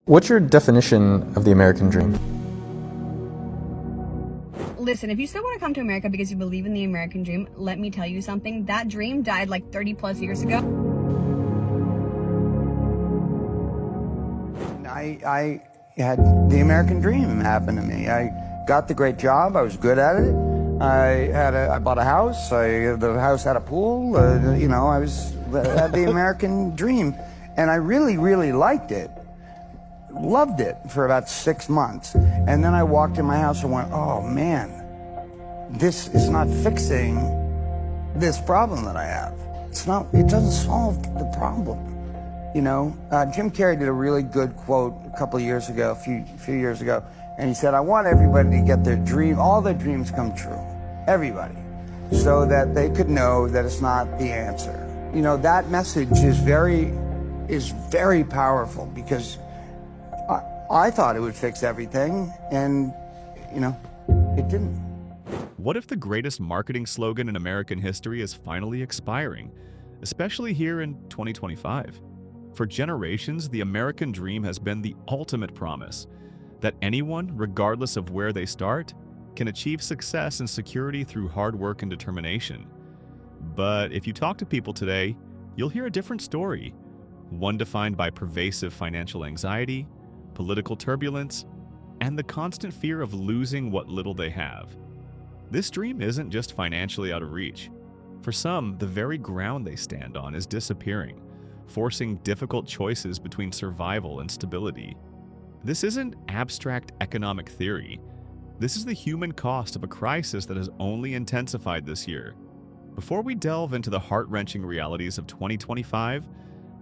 What's your definition of the American dream? Listen, if you still want to come to America because you believe in the American dream, let me tell you something. That dream died like 30 plus years ago. I had the American dream happen to me. I got the great job. I was good at it. I bought a house. The house had a pool. I had the American dream, and I really, really liked it. Loved it for about 6 months. And then I walked in my house and went, oh man, this is not fixing this problem that I have. It doesn't solve the problem. Jim Carrey did a really good quote a couple of years ago, a few years ago, and he said, I want everybody to get all their dreams come true. Everybody. So that they could know that it's not the answer. That message is very powerful, because I thought it would fix everything, and, it didn't. What if the greatest marketing slogan in American history is finally expiring, especially here in 2025? For generations, the American dream has been the ultimate promise that anyone, regardless of where they start, can achieve success and security through hard work and determination. But if you talk to people today, you'll hear a different story, one defined by pervasive financial anxiety, political turbulence, and the constant fear of losing what little they have. This dream isn't just financially out of reach. For some, the very ground they stand on is disappearing, forcing difficult choices between survival and stability. This isn't abstract economic theory. This is the human cost of a crisis that has only intensified this year. Before we delve into the heart-wrenching realities of 2025,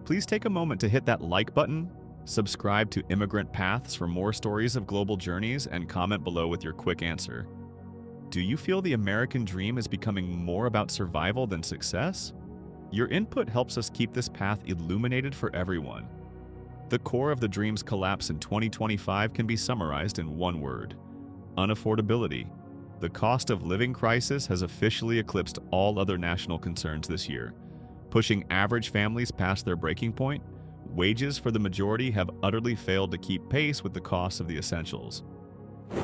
please take a moment to hit that like button, subscribe to Immigrant Paths for more stories of global journeys, and comment below with your quick answer. Do you feel the American dream is becoming more about survival than success? Your input helps us keep this path illuminated for everyone. The core of the dream's collapse in 2025 can be summarized in one word: unaffordability. The cost of living crisis has officially eclipsed all other national concerns this year, pushing average families past their breaking point. Wages for the majority have utterly failed to keep pace with the cost of the essentials.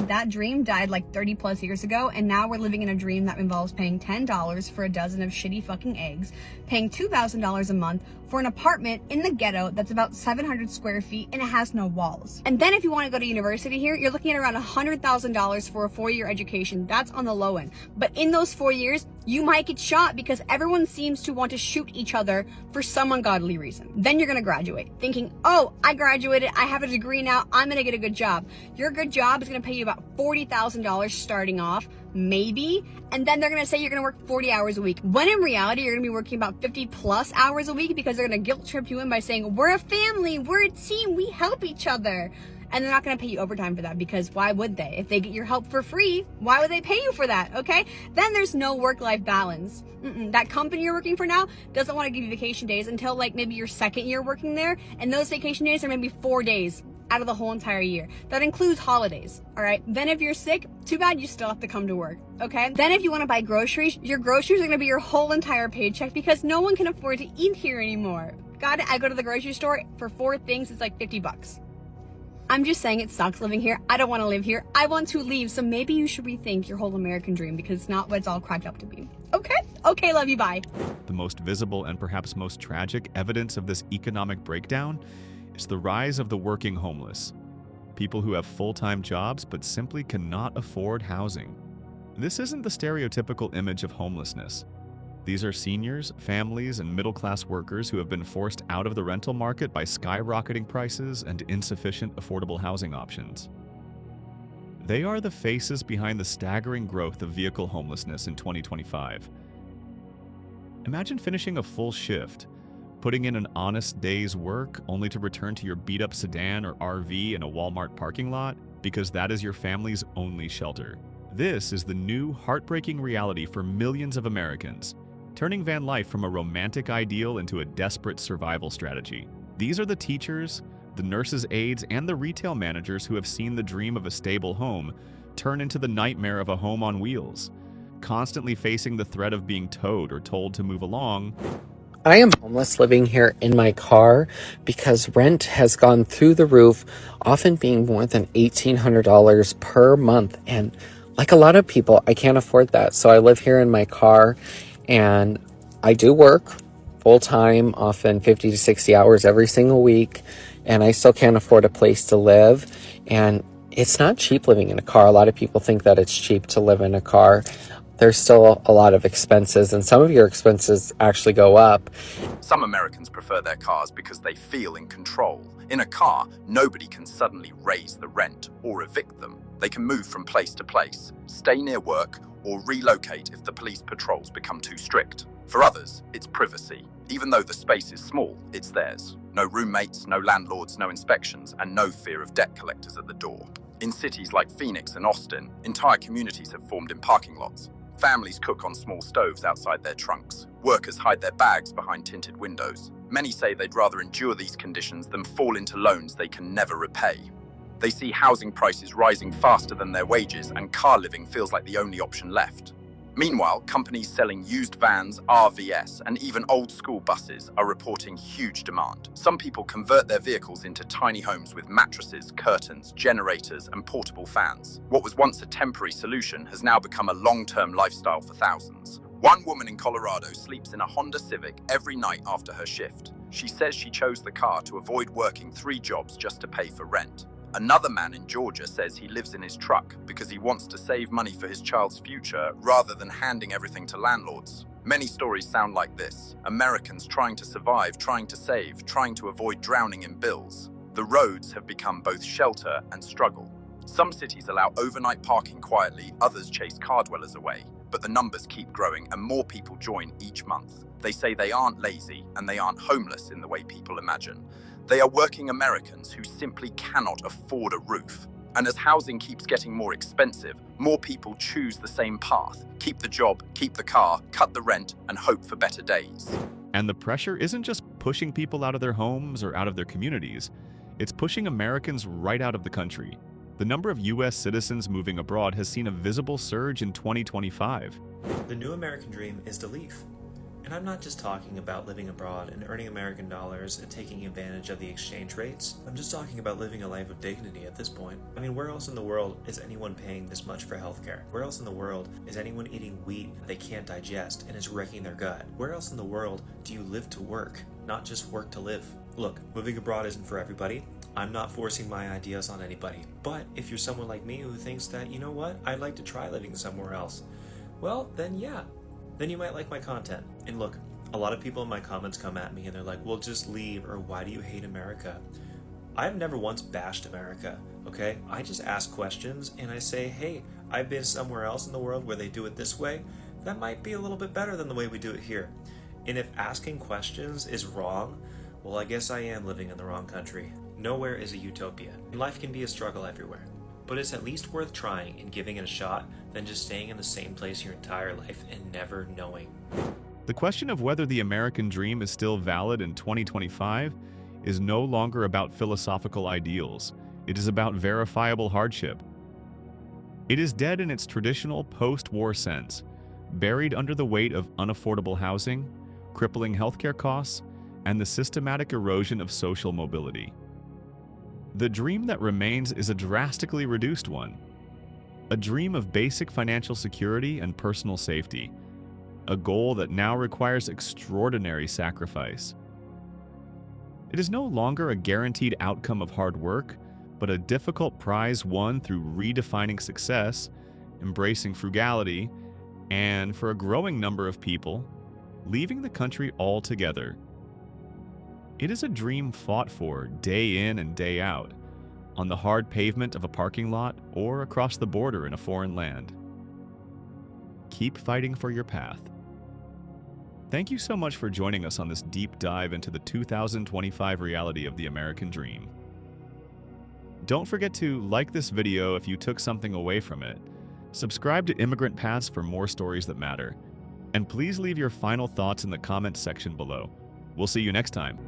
That dream died like 30 plus years ago, and now we're living in a dream that involves paying $10 for a dozen of shitty fucking eggs, paying $2,000 a month for an apartment in the ghetto that's about 700 square feet and it has no walls. And then if you want to go to university here, you're looking at around $100,000 for a 4-year education. That's on the low end. But in those 4 years, you might get shot because everyone seems to want to shoot each other for some ungodly reason. Then you're going to graduate thinking, oh, I graduated, I have a degree now, I'm going to get a good job. Your good job is going to pay you about $40,000 starting off, maybe, and then they're going to say you're going to work 40 hours a week, when in reality you're going to be working about 50 plus hours a week, because they're going to guilt trip you in by saying, we're a family, we're a team, we help each other. And they're not going to pay you overtime for that, because why would they? If they get your help for free, why would they pay you for that? Okay, then there's no work-life balance. That company you're working for now doesn't want to give you vacation days until like maybe your second year working there, and those vacation days are maybe 4 days out of the whole entire year. That includes holidays, all right? Then if you're sick, too bad, you still have to come to work, okay? Then if you want to buy groceries, your groceries are going to be your whole entire paycheck, because no one can afford to eat here anymore. Got it? I go to the grocery store for 4 things, it's like 50 bucks. I'm just saying it sucks living here. I don't want to live here. I want to leave. So maybe you should rethink your whole American dream, because it's not what it's all cracked up to be. Okay? Okay, love you, bye. The most visible and perhaps most tragic evidence of this economic breakdown is the rise of the working homeless. People who have full-time jobs but simply cannot afford housing. This isn't the stereotypical image of homelessness. These are seniors, families, and middle-class workers who have been forced out of the rental market by skyrocketing prices and insufficient affordable housing options. They are the faces behind the staggering growth of vehicle homelessness in 2025. Imagine finishing a full shift, putting in an honest day's work only to return to your beat-up sedan or RV in a Walmart parking lot because that is your family's only shelter. This is the new, heartbreaking reality for millions of Americans, turning van life from a romantic ideal into a desperate survival strategy. These are the teachers, the nurses' aides, and the retail managers who have seen the dream of a stable home turn into the nightmare of a home on wheels, constantly facing the threat of being towed or told to move along, I am homeless living here in my car because rent has gone through the roof, often being more than $1,800 per month. And like a lot of people, I can't afford that. So I live here in my car and I do work full time, often 50 to 60 hours every single week. And I still can't afford a place to live. And it's not cheap living in a car. A lot of people think that it's cheap to live in a car. There's still a lot of expenses, and some of your expenses actually go up. Some Americans prefer their cars because they feel in control. In a car, nobody can suddenly raise the rent or evict them. They can move from place to place, stay near work, or relocate if the police patrols become too strict. For others, it's privacy. Even though the space is small, it's theirs. No roommates, no landlords, no inspections, and no fear of debt collectors at the door. In cities like Phoenix and Austin, entire communities have formed in parking lots. Families cook on small stoves outside their trunks. Workers hide their bags behind tinted windows. Many say they'd rather endure these conditions than fall into loans they can never repay. They see housing prices rising faster than their wages, and car living feels like the only option left. Meanwhile, companies selling used vans, RVs, and even old school buses are reporting huge demand. Some people convert their vehicles into tiny homes with mattresses, curtains, generators, and portable fans. What was once a temporary solution has now become a long-term lifestyle for thousands. One woman in Colorado sleeps in a Honda Civic every night after her shift. She says she chose the car to avoid working 3 jobs just to pay for rent. Another man in Georgia says he lives in his truck because he wants to save money for his child's future rather than handing everything to landlords. Many stories sound like this: Americans trying to survive, trying to save, trying to avoid drowning in bills. The roads have become both shelter and struggle. Some cities allow overnight parking quietly, others chase car dwellers away. But the numbers keep growing and more people join each month. They say they aren't lazy and they aren't homeless in the way people imagine. They are working Americans who simply cannot afford a roof. And as housing keeps getting more expensive, more people choose the same path: keep the job, keep the car, cut the rent, and hope for better days. And the pressure isn't just pushing people out of their homes or out of their communities, it's pushing Americans right out of the country. The number of U.S. citizens moving abroad has seen a visible surge in 2025. The new American dream is to leave. And I'm not just talking about living abroad and earning American dollars and taking advantage of the exchange rates. I'm just talking about living a life of dignity at this point. I mean, where else in the world is anyone paying this much for healthcare? Where else in the world is anyone eating wheat they can't digest and is wrecking their gut? Where else in the world do you live to work, not just work to live? Look, moving abroad isn't for everybody. I'm not forcing my ideas on anybody. But if you're someone like me who thinks that, you know what, I'd like to try living somewhere else, well, then yeah. Then you might like my content. And look, a lot of people in my comments come at me and they're like, well, just leave, or why do you hate America? I've never once bashed America, okay? I just ask questions and I say, hey, I've been somewhere else in the world where they do it this way. That might be a little bit better than the way we do it here. And if asking questions is wrong, well, I guess I am living in the wrong country. Nowhere is a utopia. Life can be a struggle everywhere. But it's at least worth trying and giving it a shot than just staying in the same place your entire life and never knowing. The question of whether the American dream is still valid in 2025 is no longer about philosophical ideals. It is about verifiable hardship. It is dead in its traditional post-war sense, buried under the weight of unaffordable housing, crippling healthcare costs, and the systematic erosion of social mobility. The dream that remains is a drastically reduced one. A dream of basic financial security and personal safety. A goal that now requires extraordinary sacrifice. It is no longer a guaranteed outcome of hard work, but a difficult prize won through redefining success, embracing frugality, and, for a growing number of people, leaving the country altogether. It is a dream fought for day in and day out, on the hard pavement of a parking lot or across the border in a foreign land. Keep fighting for your path. Thank you so much for joining us on this deep dive into the 2025 reality of the American dream. Don't forget to like this video if you took something away from it, subscribe to Immigrant Paths for more stories that matter, and please leave your final thoughts in the comments section below. We'll see you next time.